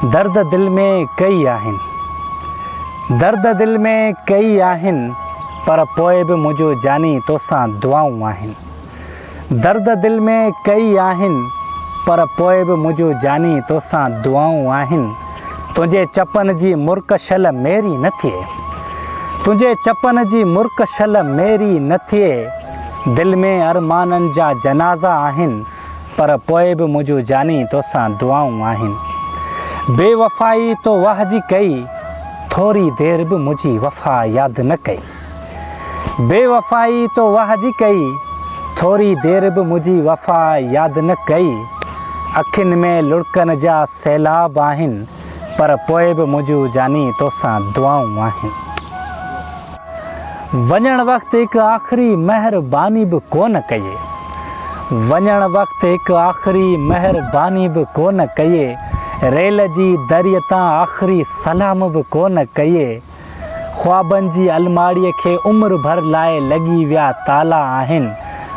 दर्द दिल में कई आहिनि, दर्द दिल में कई आहिनि, पर पोइ बि मुंहिंजो जानी तोसां दुआऊं आहिनि। दर्द दिल में कई आहिनि, पर पोइ बि मुंहिंजो जानी तोसां दुआऊं आहिनि। तुंहिंजे चपनि जी मुर्कशल मेरी न थिए, तुंहिंजे चपनि जी मुर्कशल मेरी न थिए। दिल में अरमाननि जा जनाज़ा आहिनि, पर पोइ बि मुंहिंजो जानी तोसां दुआऊं आहिनि। बेवफ़ाई तो वाहजी कई, थोरी देरि बि मुंहिंजी वफ़ा यादि न कई। बेवफ़ाई तो वाहजी कई, थोरी देरि बि मुंहिंजी वफ़ा यादि न कई। अखियुनि में लुड़कनि जा सैलाब आहिनि, पर पोइ बि मुंहिंजो जानी तोसां दुआऊं आहिनि। वञण वक़्तु हिकु आख़िरी महिरबानी बि कोन कई, वञण वक़्तु हिकु आख़िरी महिरबानी बि कोन कई। रेल जी दरीअ तां आख़िरी सलाम बि कोन कई। ख़्वाबनि जी अलमाड़ीअ खे उमिरि भर लाइ लॻी विया ताला आहिनि,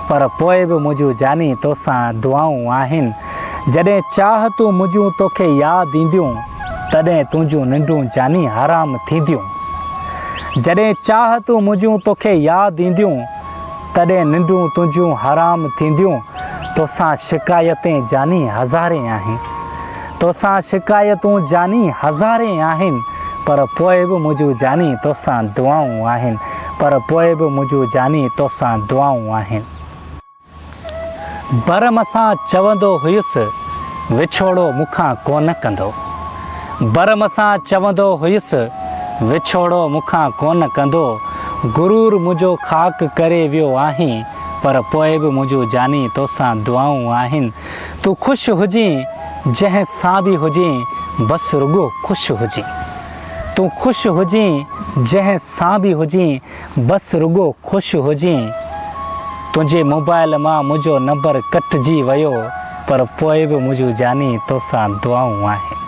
पर पोइ बि मुंहिंजो जानी तोसां दुआऊं आहिनि। जॾहिं चाहतूं मुंहिंजूं तोखे यादि ईंदियूं, तॾहिं तुंहिंजूं निंडूं जानी हराम थींदियूं। जॾहिं चाहतूं मुंहिंजूं तोखे यादि ईंदियूं, तॾहिं निंडूं तुंहिंजूं हराम थींदियूं। तोसां शिकायतें जानी हज़ारे आहिनि, तोसां शिकायतूं जानी हज़ारे आहिनि, पर पोइ बि मुंहिंजो जानी तोसां दुआऊं आहिनि, पर पोइ बि मुंहिंजो जानी तोसां दुआऊं आहिनि। भरम सां चवंदो हुयुसि, विछोड़ो मूंखां कोन कंदो। भरम सां चवंदो हुयुसि, विछोड़ो मूंखां कोन कंदो। गुरूर मुंहिंजो ख़ाक करे वियो आहीं, पर पोइ बि मुंहिंजो जानी तोसां दुआऊं आहिनि। तूं ख़ुशि हुजीं जंहिं सां बि हुजीं, बसि रुॻो ख़ुशि हुजीं। तूं ख़ुशि हुजीं जंहिं सां बि हुजीं, बसि रुॻो ख़ुशि हुजीं। तुंहिंजे मोबाइल मां मुंहिंजो नंबर कटिजी वियो, पर पोइ बि मुंहिंजो जानी तोसां दुआऊं आहिनि।